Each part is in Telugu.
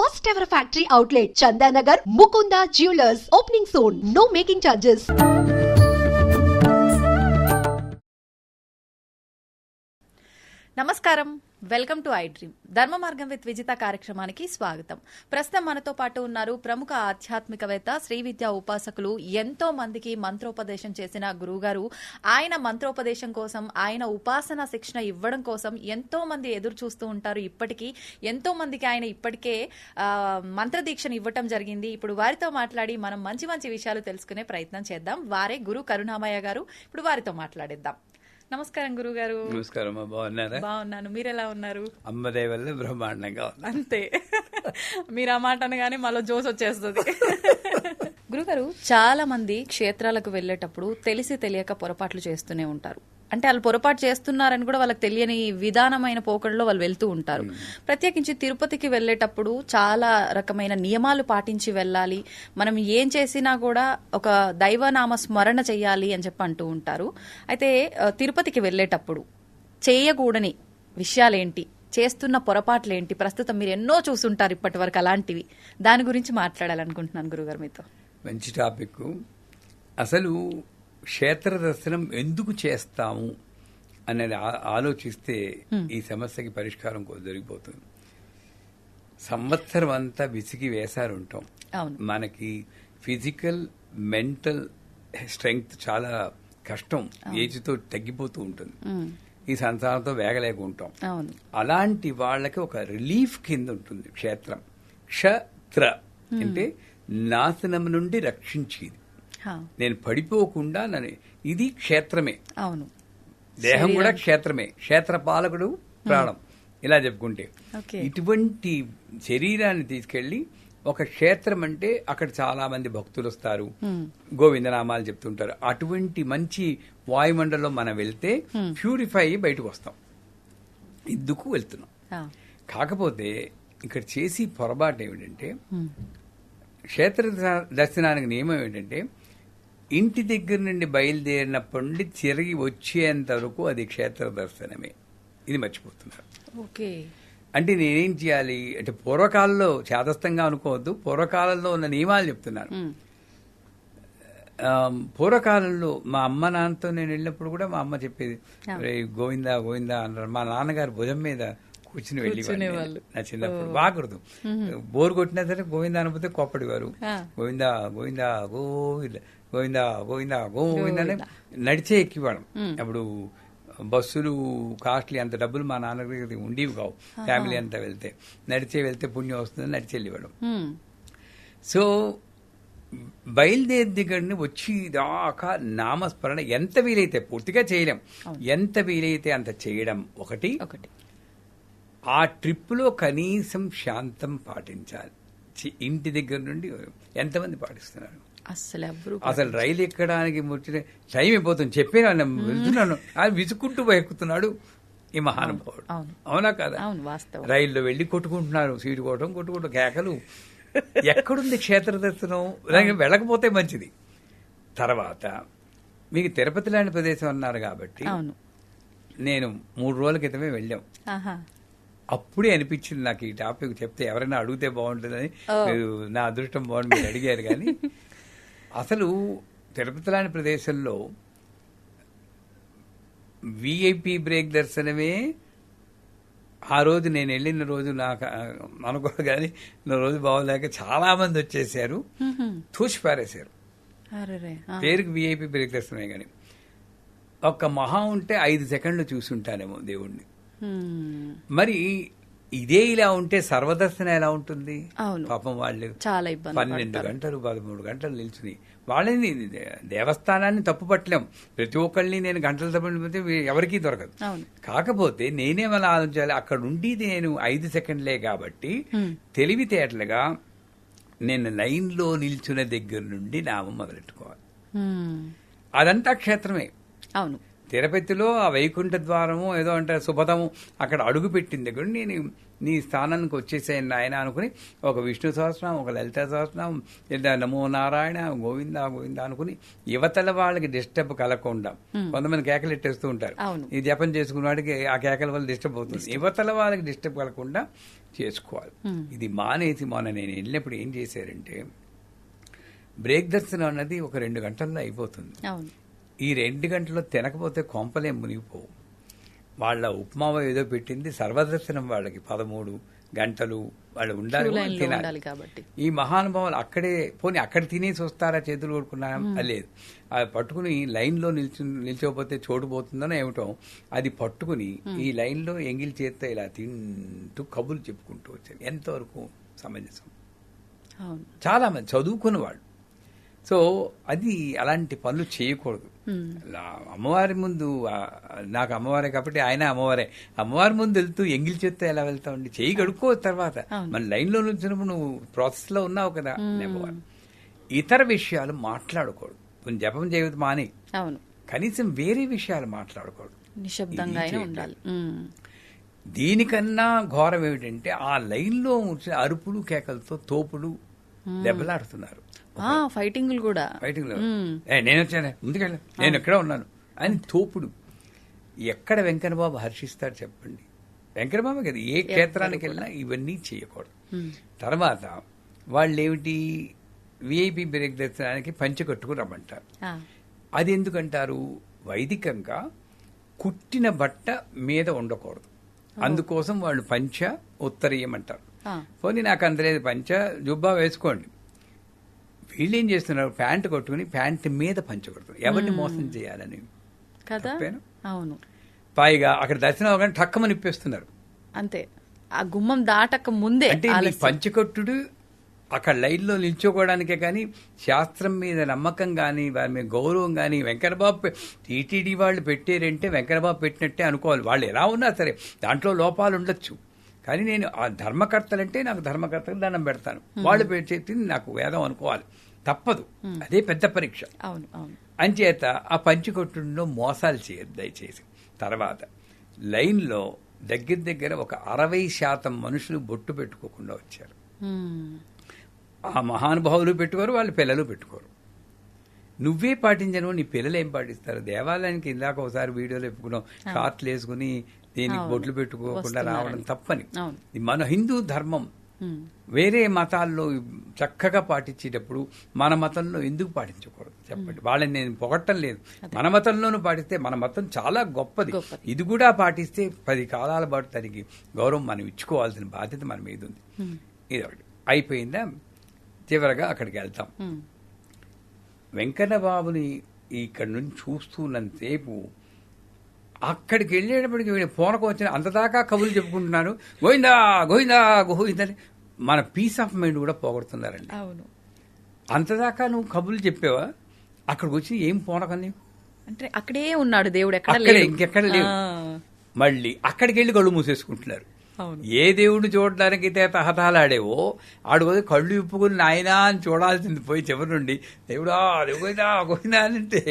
first ever factory outlet, Chandanagar, Mukunda Jewelers, opening soon. No making charges. నమస్కారం, వెల్కమ్ టు ఐ డ్రీమ్. ధర్మ మార్గం విత్ విజిత కార్యక్రమానికి స్వాగతం. ప్రస్తుతం మనతో పాటు ఉన్నారు ప్రముఖ ఆధ్యాత్మికవేత్త, శ్రీ విద్యా ఉపాసకులు, ఎంతో మందికి మంత్రోపదేశం చేసిన గురువుగారు. ఆయన మంత్రోపదేశం కోసం, ఆయన ఉపాసన శిక్షణ ఇవ్వడం కోసం ఎంతో మంది ఎదురు చూస్తూ ఉంటారు. ఇప్పటికీ ఎంతో మందికి ఆయన ఇప్పటికే మంత్రదీక్షను ఇవ్వటం జరిగింది. ఇప్పుడు వారితో మాట్లాడి మనం మంచి మంచి విషయాలు తెలుసుకునే ప్రయత్నం చేద్దాం. వారే గురు కరుణామయ్య గారు. ఇప్పుడు వారితో మాట్లాడిద్దాం. నమస్కారం గురుగారు. నమస్కారం. బాగున్నారా? బాగున్నాను, మీరు ఎలా ఉన్నారు? అమ్మదే వల్ల బ్రహ్మాండంగా అంతే, మీరు ఆ మాట అనగానే మాలో జోస్ వచ్చేస్తుంది. గురుగారు, చాలా మంది క్షేత్రాలకు వెళ్లేటప్పుడు తెలిసి తెలియక పొరపాట్లు చేస్తూనే ఉంటారు. అంటే వాళ్ళు పొరపాటు చేస్తున్నారని కూడా వాళ్ళకి తెలియని విధానమైన పోకడలో వాళ్ళు వెళ్తూ ఉంటారు. ప్రత్యేకించి తిరుపతికి వెళ్లేటప్పుడు చాలా రకమైన నియమాలు పాటించి వెళ్ళాలి. మనం ఏం చేసినా కూడా ఒక దైవనామ స్మరణ చెయ్యాలి అని చెప్పి అంటూ ఉంటారు. అయితే తిరుపతికి వెళ్లేటప్పుడు చేయకూడని విషయాలేంటి, చేస్తున్న పొరపాట్లేంటి? ప్రస్తుతం మీరు ఎన్నో చూసుంటారు ఇప్పటి వరకు అలాంటివి. దాని గురించి మాట్లాడాలనుకుంటున్నాను గురుగారు మీతో. మంచి టాపిక్. అసలు క్షేత్ర దర్శనం ఎందుకు చేస్తాము అనేది ఆలోచిస్తే ఈ సమస్యకి పరిష్కారం దొరికిపోతుంది. సంవత్సరం అంతా విసిగి వేసారుంటాం. మనకి ఫిజికల్, మెంటల్ స్ట్రెంగ్త్ చాలా కష్టం, ఏజ్తో తగ్గిపోతూ ఉంటుంది. ఈ సంసారంతో వేగలేకుంటాం. అలాంటి వాళ్ళకి ఒక రిలీఫ్ కింద ఉంటుంది క్షేత్రం. క్షత్ర అంటే నాశనం నుండి రక్షించేది. నేను పడిపోకుండా ఇది క్షేత్రమే. అవును, దేహం కూడా క్షేత్రమే. క్షేత్రపాలకుడు ప్రాణం, ఇలా చెప్పుకుంటే. ఇటువంటి శరీరాన్ని తీసుకెళ్లి ఒక క్షేత్రం అంటే అక్కడ చాలా మంది భక్తులు వస్తారు, గోవిందనామాలు చెప్తుంటారు. అటువంటి మంచి వాయుమండలంలో మనం వెళ్తే ప్యూరిఫై అయ్యి బయటకు వస్తాం. ఇందుకు వెళ్తున్నాం. కాకపోతే ఇక్కడ చేసి పొరపాటు ఏమిటంటే, క్షేత్ర దర్శనానికి నియమం ఏంటంటే, ఇంటి దగ్గర నుండి బయలుదేరినప్పటి నుండి తిరిగి వచ్చేంత వరకు అది క్షేత్ర దర్శనమే. ఇది మర్చిపోతున్నారు. అంటే నేనేం చేయాలి అంటే, పూర్వకాలంలో చేతస్థంగా అనుకోవద్దు, పూర్వకాలంలో ఉన్న నియమాలు చెప్తున్నాను. పూర్వకాలంలో మా అమ్మ నాన్నతో నేను వెళ్ళినప్పుడు కూడా మా అమ్మ చెప్పేది, గోవిందా గోవిందా అన్నారు. మా నాన్నగారు భుజం మీద కూర్చుని వెళ్ళేవాళ్ళు. నా చిన్నప్పుడు బాగుండదు, బోరు కొట్టినా సరే గోవిందా అనుకుంటే కోప్పడివారు. గోవిందా గోవిందా గోవింద గోవిందా గోవిందా గోవిందానే నడిచే ఎక్కివాళ్ళం. అప్పుడు బస్సులు కాస్ట్లీ, అంత డబ్బులు మా నాన్నగారికి ఉండేవి కావు. ఫ్యామిలీ అంతా నడిచే వెళ్తే పుణ్యం వస్తుందని నడిచి వెళ్ళేవాళ్ళం. సో బయలుదేరి దిగడిని వచ్చి దాకా నామస్మరణ ఎంత వీలైతే, పూర్తిగా చేయలేం, ఎంత వీలైతే అంత చేయడం ఒకటి. ఆ ట్రిప్పులో కనీసం శాంతం పాటించాలి. ఇంటి దగ్గర నుండి ఎంతమంది పాటిస్తున్నారు? అసలు రైలు ఎక్కడానికి టైం అయిపోతుంది, చెప్పాను వెళ్తున్నాను, అది విసుక్కుంటూ ఎక్కుతున్నాడు ఈ మహానుభావుడు. అవునా కదా? రైల్లో వెళ్లి కొట్టుకుంటున్నారు, సీటు కొట్టుకుంటూ కేకలు. ఎక్కడుంది క్షేత్ర దర్శనం? వెళ్ళకపోతే మంచిది. తర్వాత మీకు తిరుపతి లాంటి ప్రదేశం అన్నారు కాబట్టి, నేను 3 రోజుల క్రితమే వెళ్ళాం. అప్పుడే అనిపించింది నాకు ఈ టాపిక్ చెప్తే ఎవరైనా అడిగితే బాగుంటుందని. నా అదృష్టం బాగుంది, మీరు అడిగారు. కానీ అసలు తిరుపతి లాంటి ప్రదేశంలో విఐపి బ్రేక్ దర్శనమే. ఆ రోజు నేను వెళ్ళిన రోజు నాకు అనుకోదు, కానీ నా రోజు బాగోలేక చాలా మంది వచ్చేసారు, తూసి పారేశారు. పేరుకి విఐపి బ్రేక్ దర్శనమే, కానీ ఒక్క మహా ఉంటే 5 సెకండ్లు చూసుంటానేమో దేవుణ్ణి. మరి ఇదే ఇలా ఉంటే సర్వదర్శనం ఎలా ఉంటుంది? పాపం వాళ్ళు 12 గంటలు 13 గంటలు నిల్చుని వాళ్ళని, దేవస్థానాన్ని తప్పు పట్టలేం, ప్రతి ఒక్కళ్ళని నేను గంటల తప్పనిపోతే ఎవరికీ దొరకదు. కాకపోతే నేనేమలా ఆలోచించాలి, అక్కడ ఉండేది నేను 5 సెకండ్లే కాబట్టి తెలివితేటలుగా నేను లైన్లో నిల్చున్న దగ్గర నుండి నామం మొదలెట్టుకోవాలి. అదంతా క్షేత్రమే. అవును, తిరుపతిలో ఆ వైకుంఠ ద్వారము ఏదో అంటే శుభతము అక్కడ అడుగు పెట్టింది దగ్గర నేను నీ స్థానానికి వచ్చేసాను ఆయన అనుకుని ఒక విష్ణు సహస్రనామం, ఒక లలిత సహస్రనామం, లేదా నమో నారాయణ, గోవింద గోవింద అనుకుని యువతల వాళ్ళకి డిస్టర్బ్ కలగకుండా, కొంతమంది కేకలు ఎట్టేస్తూ ఉంటారు, ఈ జపం చేసుకున్న వాడికి ఆ కేకల వల్ల డిస్టర్బ్ అవుతుంది, యువతల వాళ్ళకి డిస్టర్బ్ కలగకుండా చేసుకోవాలి. ఇది మానేసి మొన్న నేను వెళ్ళినప్పుడు ఏం చేశారంటే, బ్రేక్ దర్శనం అన్నది ఒక 2 గంటల్లో అయిపోతుంది. ఈ 2 గంటల్లో తినకపోతే కొంపలేం మునిగిపోవు. వాళ్ళ ఉప్మా ఏదో పెట్టింది, సర్వదర్శనం వాళ్ళకి 13 గంటలు వాళ్ళు ఉండాలి, తినాలి కాబట్టి. ఈ మహానుభావులు అక్కడే పోనీ అక్కడ తినేసి వస్తారా, చేతులు కొడుకున్నా లేదు, అది పట్టుకుని లైన్లో నిల్చోపోతే చోటు పోతుందనో ఏమిటో, అది పట్టుకుని ఈ లైన్లో ఎంగిల్ చేత్తో ఇలా తింటూ కబుర్లు చెప్పుకుంటూ వచ్చారు. ఎంతవరకు సమంజసం? చాలా మంది చదువుకున్నవాడు. సో అది అలాంటి పనులు చేయకూడదు. అమ్మవారి ముందు, నాకు అమ్మవారే కాబట్టి ఆయన అమ్మవారే, అమ్మవారి ముందు వెళ్తూ ఎంగిల్ చేత్తో ఎలా వెళ్తామండి? చేయి కడుక్కో, తర్వాత మన లైన్లో నుంచినప్పుడు నువ్వు ప్రాసెస్ లో ఉన్నావు కదా. ఇతర విషయాలు మాట్లాడకూడదు. కొంచెం జపం చేయవద్దు మాని, కనీసం వేరే విషయాలు మాట్లాడకూడదు, నిశ్శబ్దంగా ఉండాలి. దీనికన్నా ఘోరం ఏమిటంటే ఆ లైన్లో వచ్చిన అరుపులు కేకలతో తోపులు దెబ్బలాడుతున్నారు. ఫైటింగ్లు కూడా, నేను వచ్చాను ముందుకెళ్ళా, నేను ఎక్కడ ఉన్నాను అని తోపుడు. ఎక్కడ వెంకన్నబాబు హర్షిస్తాడు చెప్పండి? వెంకన్నబాబు కదా, ఏ క్షేత్రానికి వెళ్ళినా ఇవన్నీ చేయకూడదు. తర్వాత వాళ్ళు ఏమిటి, విఐపి బ్రేక్ దర్శనానికి పంచె కట్టుకుని రమ్మంటారు. అది ఎందుకంటారు? వైదికంగా కుట్టిన బట్ట మీద ఉండకూడదు, అందుకోసం వాళ్ళు పంచ ఉత్తరీయమంటారు. పోనీ నాకు అందలేదు, పంచ జుబ్బా వేసుకోండి. వీళ్ళు ఏం చేస్తున్నారు, ప్యాంటు కొట్టుకుని ప్యాంటు మీద పంచ కొడుతున్నారు. ఎవరిని మోసం చేయాలని కదా. అవును, పైగా అక్కడ దర్శనం అవగానే టక్కమని నిప్పేస్తున్నారు. అంతే, ఆ గుమ్మం దాటక ముందే. అంటే పంచకొట్టుడు అక్కడ లైన్లో నిల్చోకోవడానికే కానీ శాస్త్రం మీద నమ్మకం కానీ వారి మీద గౌరవం కానీ వెంకటబాబు టీటీడీ వాళ్ళు పెట్టారంటే వెంకటబాబు పెట్టినట్టే అనుకోవాలి. వాళ్ళు ఎలా ఉన్నా సరే దాంట్లో లోపాలు ఉండొచ్చు, కానీ నేను ఆ ధర్మకర్తలంటే నాకు ధర్మకర్తలకు దండం పెడతాను. వాళ్ళు పెట్టేది నాకు వేదం అనుకోవాలి, తప్పదు. అదే పెద్ద పరీక్ష. అంచేత ఆ పంచికొట్టులో మోసాలు చేయదు దయచేసి. తర్వాత లైన్లో దగ్గర ఒక 60% మనుషులు బొట్టు పెట్టుకోకుండా వచ్చారు. ఆ మహానుభావులు పెట్టుకోరు, వాళ్ళ పిల్లలు పెట్టుకోరు. నువ్వే పాటించను, నీ పిల్లలు ఏం పాటిస్తారు? దేవాలయానికి ఇందాక ఒకసారి వీడియోలో చెప్పుకున్నాం, షార్ట్లు వేసుకుని దీనికి బొట్లు పెట్టుకోకుండా రావడం తప్పని. మన హిందూ ధర్మం వేరే మతాల్లో చక్కగా పాటించేటప్పుడు మన మతంలో ఎందుకు పాటించకూడదు చెప్పండి? వాళ్ళని నేను పొగట్టం లేదు, మన మతంలోనూ పాటిస్తే మన మతం చాలా గొప్పది. ఇది కూడా పాటిస్తే 10 కాలాల పాటు దానికి గౌరవం మనం ఇచ్చుకోవాల్సిన బాధ్యత మన మీద ఉంది. ఇదొకటి అయిపోయిందా, చివరగా అక్కడికి వెళ్తాం. వెంకన్నబాబుని ఇక్కడ నుంచి చూస్తున్నంతసేపు అక్కడికి వెళ్ళేటప్పటికి వీడు ఫోన్కు వచ్చిన అంతదాకా కబుర్లు చెప్పుకుంటున్నారు, గోవిందా గోవిందా గోవిందని. మన పీస్ ఆఫ్ మైండ్ కూడా పోగొడుతున్నారండి. అవును, అంతదాకా నువ్వు కబుర్లు చెప్పావా? అక్కడికి వచ్చి ఏం పోనక నీకు అంటే అక్కడే ఉన్నాడు దేవుడు, ఇంకెక్కడ లేవు. మళ్ళీ అక్కడికి వెళ్ళి కళ్ళు మూసేసుకుంటున్నారు. ఏ దేవుడు చూడడానికి అయితే తహతహలాడేవో ఆడు పోయి కళ్ళు ఇప్పుకుని నాయనా అని చూడాల్సింది పోయి చివరి నుండి దేవుడా గోవిందా గోవిందా అంటే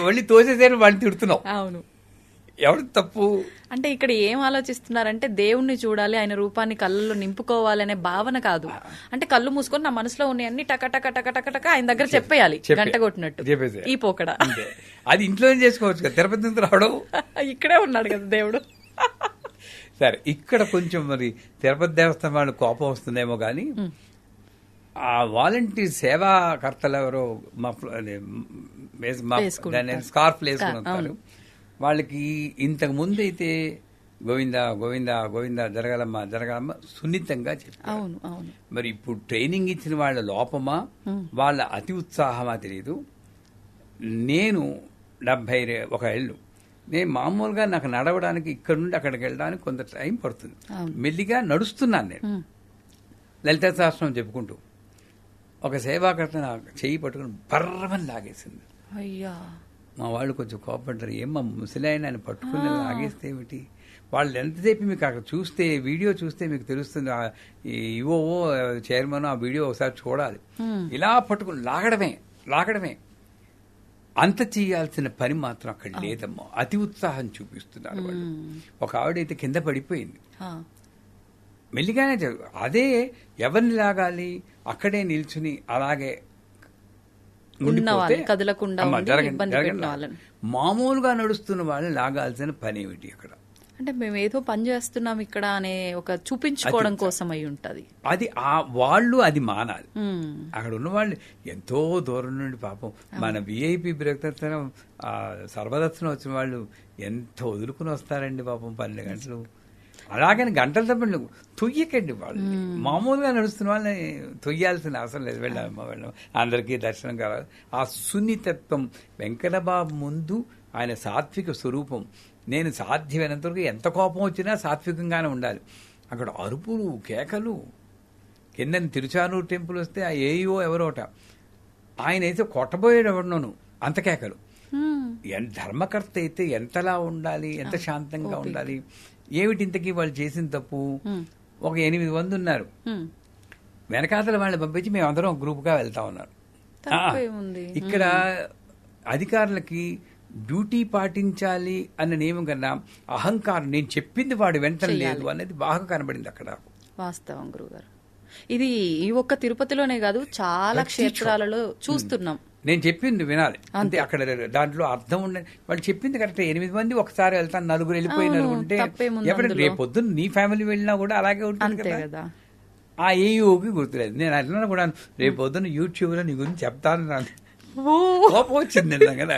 మళ్ళీ తోసేసేరు వాడిని తిడుతున్నావు. అవును, ఎవరు తప్పు? అంటే ఇక్కడ ఏం ఆలోచిస్తున్నారంటే దేవుణ్ణి చూడాలి, ఆయన రూపాన్ని కళ్ళలో నింపుకోవాలి అనే భావన కాదు. అంటే కళ్ళు మూసుకొని నా మనసులో ఉన్నాయన్ని టక టక టక టక టక ఆయన దగ్గర చెప్పేయాలి, గంట కొట్టినట్టు. ఈ పోకడ అది ఇంట్లోనే చేసుకోవచ్చు కదా, తిరుపతి నుంచి రావడం. ఇక్కడే ఉన్నాడు కదా దేవుడు. సరే, ఇక్కడ కొంచెం మరి తిరుపతి దేవస్థానం వాళ్ళు కోపం వస్తుందేమో కానీ ఆ వాలంటీర్ సేవాకర్తలు ఎవరో స్కార్ఫ్ వేసుకుని వస్తారు. వాళ్ళకి ఇంతకు ముందు అయితే గోవిందా గోవిందా గోవిందా జరగాలమ్మా జరగాలమ్మా సున్నితంగా చెప్పారు. మరి ఇప్పుడు ట్రైనింగ్ ఇచ్చిన వాళ్ళ లోపమా వాళ్ళ అతి ఉత్సాహమా తెలియదు. నేను 71 ఏళ్ళు, నేను మామూలుగా నాకు నడవడానికి ఇక్కడ నుండి అక్కడికి వెళ్ళడానికి కొంత టైం పడుతుంది. మెల్లిగా నడుస్తున్నాను నేను లలిత సహస్రం చెప్పుకుంటూ. ఒక సేవాకర్త నాకు చెయ్యి పట్టుకుని బర్రమని లాగేసింది. అయ్యా, మా వాళ్ళు కొంచెం కోపడ్డారు, ఏమ్మా ముసలాయన ఆయన పట్టుకుని లాగేస్తే ఏమిటి? వాళ్ళు ఎంతసేపు మీకు అక్కడ చూస్తే వీడియో చూస్తే మీకు తెలుస్తుంది. ఇవో చైర్మన్ ఆ వీడియో ఒకసారి చూడాలి. ఇలా పట్టుకుని లాగడమే. అంత చేయాల్సిన పని మాత్రం అక్కడ లేదమ్మా. అతి ఉత్సాహం చూపిస్తున్నారు వాళ్ళు. ఒక ఆవిడైతే కింద పడిపోయింది, మెల్లిగానే అదే ఎవరిని లాగాలి, అక్కడే నిల్చుని అలాగే మామూలుగా నడుస్తున్న వాళ్ళని లాగాల్సిన పని ఏమిటి అక్కడ? అంటే మేము ఏదో పని చేస్తున్నాం ఇక్కడ అనే ఒక చూపించుకోవడం కోసం అయి ఉంటది. అది వాళ్ళు అది మానాలి. అక్కడ ఉన్న వాళ్ళు ఎంతో దూరం నుండి పాపం మన విఐపి బ్రేక్దర్శనం సర్వదర్శనం వచ్చిన వాళ్ళు ఎంత వదులుకుని వస్తారండి పాపం 12 గంటలు. అలాగని గంటల తప్పండి తొయ్యకండి వాళ్ళు. మామూలుగా నడుస్తున్న వాళ్ళని తొయ్యాల్సిన అవసరం లేదు. వెళ్ళాం అందరికీ దర్శనం కావాలి. ఆ సున్నితత్వం వెంకటబాబు ముందు ఆయన సాత్విక స్వరూపం. నేను సాధ్యమైనంత వరకు ఎంత కోపం వచ్చినా సాత్వికంగానే ఉండాలి. అక్కడ అరుపులు కేకలు, కింద తిరుచానూరు టెంపుల్ వస్తే ఆ ఏయో ఎవరోట ఆయన అయితే కొట్టబోయేడు ఎవరినోను, అంత కేకలు. ధర్మకర్త అయితే ఎంతలా ఉండాలి, ఎంత శాంతంగా ఉండాలి. ఏమిటి ఇంతకీ వాళ్ళు చేసిన తప్పు? ఒక 8 మంది ఉన్నారు, వెనకాతల వాళ్ళని పంపించి మేమందరం ఒక గ్రూప్ గా వెళ్తా ఉన్నారు. ఇక్కడ అధికారులకి డ్యూటీ పాటించాలి అన్న నియమం కన్నా అహంకారం, నేను చెప్పింది వాడు వెంటనే లేదు అనేది బాగా కనబడింది అక్కడ. వాస్తవం గురుగారు, ఇది ఈ ఒక్క తిరుపతిలోనే కాదు చాలా క్షేత్రాలలో చూస్తున్నాం. నేను చెప్పింది వినాలి అంతే. అక్కడ దాంట్లో అర్థం ఉండాలి. వాళ్ళు చెప్పింది కరెక్ట్. 8 మంది ఒకసారి వెళ్తాను, 4 వెళ్ళిపోయినారు ఉంటే ఎవరైనా రేపు పొద్దున్న నీ ఫ్యామిలీ వెళ్ళినా కూడా అలాగే ఉంటుంది కదా. ఆ ఏయోకి గుర్తులేదు. నేను అట్లా కూడా రేపు పొద్దున్న యూట్యూబ్ లో నీ గురించి చెప్తాను నాకు కోపం వచ్చింది కదా.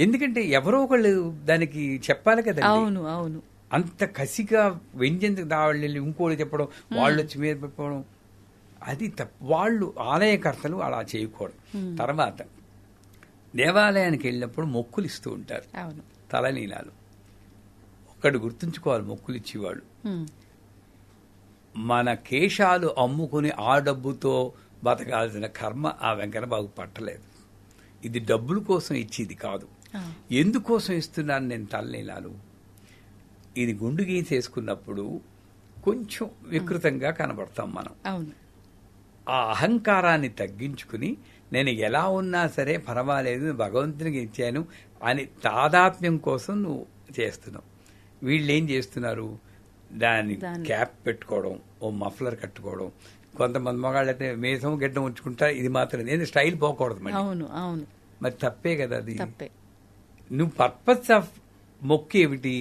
ఎందుకంటే ఎవరో ఒకళ్ళు దానికి చెప్పాలి కదా. అవును అవును. అంత కసిగా వెంజెందుకు వాళ్ళు ఇంకోటి చెప్పడం, వాళ్ళు వచ్చి మీద చెప్పడం, అది తప్పు. వాళ్ళు ఆలయకర్తలు అలా చేయకూడదు. తర్వాత దేవాలయానికి వెళ్ళినప్పుడు మొక్కులు ఇస్తూ ఉంటారు, తలనీలాలు. ఒక్కడు గుర్తుంచుకోవాలి, మొక్కులు ఇచ్చేవాళ్ళు మన కేశాలు అమ్ముకుని ఆ డబ్బుతో బతకాల్సిన కర్మ ఆ వెంకటబాబు పట్టలేదు. ఇది డబ్బుల కోసం ఇచ్చేది కాదు. ఎందుకోసం ఇస్తున్నాను నేను తలనీలాలు? ఇది గుండు గీసేసుకున్నప్పుడు కొంచెం వికృతంగా కనబడతాం మనం. ఆ అహంకారాన్ని తగ్గించుకుని నేను ఎలా ఉన్నా సరే పర్వాలేదు, భగవంతునికి ఇచ్చాను అని తాదాత్మ్యం కోసం నువ్వు చేస్తున్నావు. వీళ్ళు ఏం చేస్తున్నారు, దాన్ని క్యాప్ పెట్టుకోవడం, ఓ మఫ్లర్ కట్టుకోవడం. కొంతమంది మగాళ్ళు అయితే మేసం గడ్డం ఉంచుకుంటారు. ఇది మాత్రం నేను స్టైల్ పోకూడదు మరి. మరి తప్పే కదా అది. నువ్వు పర్పస్ ఆఫ్ మొక్కు ఏమిటి?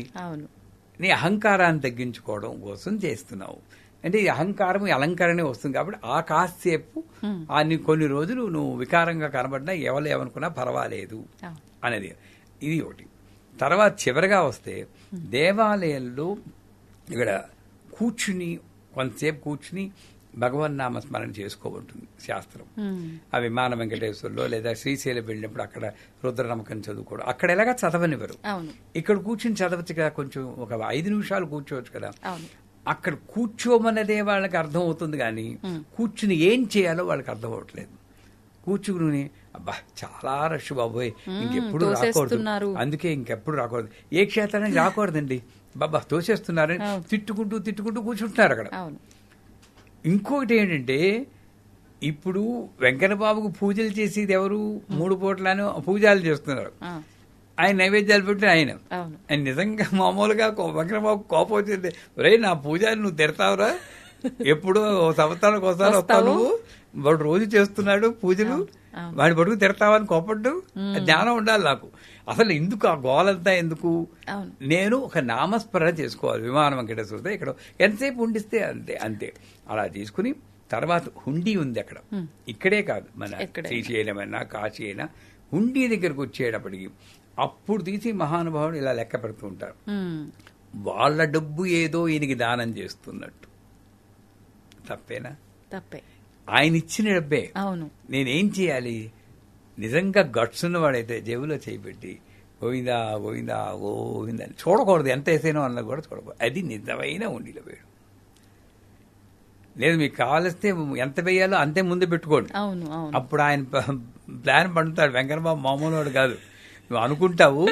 నీ అహంకారాన్ని తగ్గించుకోవడం కోసం చేస్తున్నావు. అంటే ఈ అహంకారం అలంకరణే వస్తుంది కాబట్టి ఆ కాసేపు కొన్ని రోజులు నువ్వు వికారంగా కనబడినా ఎవరు ఏమనుకున్నా పర్వాలేదు అనేది ఇది ఒకటి. తర్వాత చివరిగా వస్తే దేవాలయంలో ఇక్కడ కూర్చుని కొంతసేపు కూర్చుని భగవన్నామ స్మరణ చేసుకోబోతుంది శాస్త్రం. ఆ విమాన వెంకటేశ్వర్లో లేదా శ్రీశైలం వెళ్ళినప్పుడు అక్కడ రుద్రనమ్మకం చదువుకోవడం. అక్కడ ఎలాగా చదవనివ్వరు, ఇక్కడ కూర్చుని చదవచ్చు కదా. కొంచెం ఒక 5 నిమిషాలు కూర్చోవచ్చు కదా. అక్కడ కూర్చోమన్నదే వాళ్ళకి అర్థం అవుతుంది కానీ కూర్చుని ఏం చేయాలో వాళ్ళకి అర్థం అవ్వట్లేదు. కూర్చుని అబ్బా చాలా రష్ బాబోయ్, ఇంకెప్పుడు రాకూడదు, అందుకే ఇంకెప్పుడు రాకూడదు, ఏ క్షేత్రానికి రాకూడదండి బాబా తోసేస్తున్నారని తిట్టుకుంటూ తిట్టుకుంటూ కూర్చుంటున్నారు అక్కడ. ఇంకొకటి ఏంటంటే ఇప్పుడు వెంకటబాబుకు పూజలు చేసేది ఎవరు? 3 పూటలను పూజలు చేస్తున్నారు. ఆయన నైవేద్యాలు పెట్టి ఆయన నిజంగా మామూలుగా వెంకటబాబు కోపం వచ్చింది, రే నా పూజలు నువ్వు తిడతావురా, ఎప్పుడో సంవత్సరానికి ఒకసారి వస్తావు నువ్వు, వాడు రోజు చేస్తున్నాడు పూజలు, వాడి పడుకు తిడతావని కోపడ్డు. జ్ఞానం ఉండాలి నాకు. అసలు ఎందుకు ఆ గోలంతా ఎందుకు? నేను ఒక నామస్మరణ చేసుకోవాలి. విమాన వెంకటేశ్వర ఇక్కడ ఎంతసేపు ఉండిస్తే అంతే అంతే. అలా తీసుకుని తర్వాత హుండీ ఉంది అక్కడ, ఇక్కడే కాదు మన శ్రీశైలం అయినా కాశీ అయినా హుండీ దగ్గరకు వచ్చేటప్పటికి అప్పుడు తీసి మహానుభావుడు ఇలా లెక్క పెడుతూ ఉంటారు. వాళ్ళ డబ్బు ఏదో ఈయనకి దానం చేస్తున్నట్టు. తప్పేనా? తప్పే. ఆయన ఇచ్చిన డబ్బే. అవును. నేనేం చేయాలి? నిజంగా గట్స్ ఉన్నవాడైతే జేబులో చేయిపెట్టి గోవిందా గోవిందా గోవిందా అని చూడకూడదు. ఎంత వేసానో అన్న కూడా చూడకూడదు. అది నిజమైన ఉండిలో వేయడం. లేదు మీకు కావలిస్తే ఎంత వేయాలో అంతే ముందు పెట్టుకోండి. అప్పుడు ఆయన ప్లాన్ పండుతాడు. వెంకటబాబు మామూలు వాడు కాదు. నువ్వు అనుకుంటావు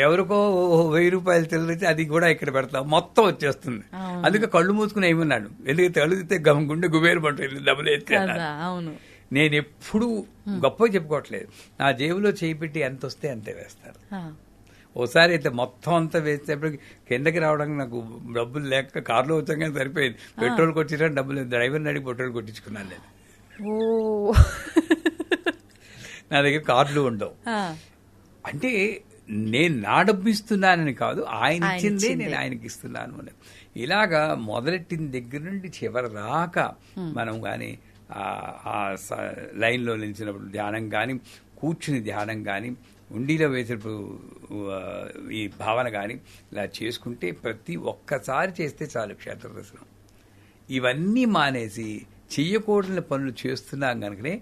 ఎవరికో 1000 రూపాయలు తెలిసి అది కూడా ఇక్కడ పెడతావు, మొత్తం వచ్చేస్తుంది. అందుకే కళ్ళు మూసుకుని ఏమన్నాడు, ఎందుకంటే తలుదితే గుండె గుబేరు పట్టు డబ్బులు ఎత్తే. నేను ఎప్పుడు గొప్ప చెప్పుకోవట్లేదు, నా జేబులో చేయి పెట్టి ఎంత వస్తే అంతే వేస్తాను. ఓసారి అయితే మొత్తం అంతా వేసేటప్పటికి కిందకి రావడానికి నాకు డబ్బులు లేక కారులో వచ్చాక సరిపోయింది. పెట్రోల్ కొట్టించడానికి డబ్బులు డ్రైవర్ని అడిగి పెట్రోల్ కొట్టించుకున్నాను నేను. నా దగ్గర కార్డులు ఉండవు. అంటే నేను నా డబ్బు ఇస్తున్నానని కాదు, ఆయన ఇచ్చిందే నేను ఆయనకి ఇస్తున్నాను అని. ఇలాగా మొదలెట్టిన దగ్గర నుండి చివరి దాకా మనం కానీ ఆ లైన్లో నిలిచినప్పుడు ధ్యానం కానీ, కూర్చుని ధ్యానం కానీ, ఉండిలో వేసినప్పుడు ఈ భావన కానీ ఇలా చేసుకుంటే ప్రతి ఒక్కసారి చేస్తే చాలు క్షేత్ర దర్శనం. ఇవన్నీ మానేసి చెయ్యకూడని పనులు చేస్తున్నాం కనుకనే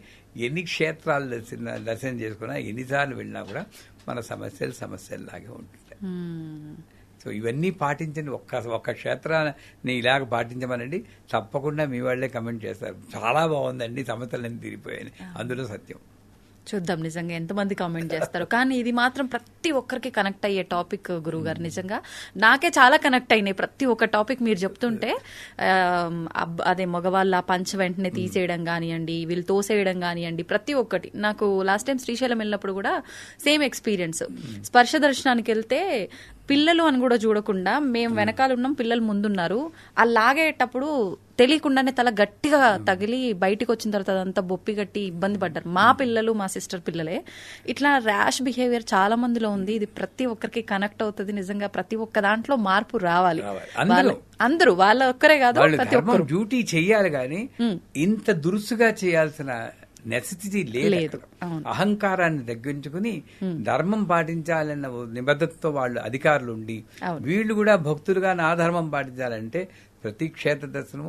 ఎన్ని క్షేత్రాలు దర్శనం చేసుకున్నా, ఎన్నిసార్లు వెళ్ళినా కూడా మన సమస్యల్లాగే ఉంటుంటాయి. సో ఇవన్నీ పాటించండి. ఒక్క క్షేత్రాన్ని ఇలాగ పాటించమనండి, తప్పకుండా మీ వాళ్ళే కమెంట్ చేస్తారు, చాలా బాగుందండి, సమస్యలన్నీ తీరిపోయాయి. అందులో సత్యం. చూద్దాం నిజంగా ఎంతమంది కామెంట్ చేస్తారు. కానీ ఇది మాత్రం ప్రతి ఒక్కరికి కనెక్ట్ అయ్యే టాపిక్ గురువు గారు. నిజంగా నాకే చాలా కనెక్ట్ అయినాయి ప్రతి ఒక్క టాపిక్ మీరు చెప్తుంటే. అదే మగవాళ్ళ పంచ వెంటనే తీసేయడం కానివ్వండి, వీళ్ళు తోసేయడం కానివ్వండి, ప్రతి ఒక్కటి. నాకు లాస్ట్ టైం శ్రీశైలం వెళ్ళినప్పుడు కూడా సేమ్ ఎక్స్పీరియన్స్. స్పర్శ దర్శనానికి వెళ్తే పిల్లలు అని కూడా చూడకుండా మేము వెనకాల ఉన్నాం, పిల్లలు ముందున్నారు. ఆ లాగేటప్పుడు తెలియకుండానే తల గట్టిగా తగిలి బయటికి వచ్చిన తర్వాత అదంతా బొప్పి గట్టి ఇబ్బంది పడ్డారు. మా పిల్లలు, మా సిస్టర్ పిల్లలే. ఇట్లా ర్యాష్ బిహేవియర్ చాలా మందిలో ఉంది. ఇది ప్రతి ఒక్కరికి కనెక్ట్ అవుతుంది. నిజంగా ప్రతి ఒక్క దాంట్లో మార్పు రావాలి. అందరూ వాళ్ళ ఒక్కరే కాదు, ప్రతి ఒక్కరు డ్యూటీ చెయ్యాలి. కానీ ఇంత దురుసుగా చేయాల్సిన నెసెసిటీ లేదు. అహంకారాన్ని తగ్గించుకుని ధర్మం పాటించాలన్న నిబద్ధతతో వాళ్ళు అధికారులు ఉండి, వీళ్ళు కూడా భక్తులుగా నా ధర్మం పాటించాలంటే ప్రతి క్షేత్ర దర్శనం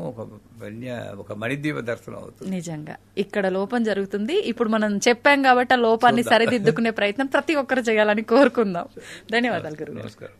ఒక మణిద్వీప దర్శనం అవుతుంది. నిజంగా ఇక్కడ లోపం జరుగుతుంది. ఇప్పుడు మనం చెప్పాం కాబట్టి ఆ లోపాన్ని సరిదిద్దుకునే ప్రయత్నం ప్రతి ఒక్కరు చేయాలని కోరుకుందాం. ధన్యవాదాలు గురువు. నమస్కారం.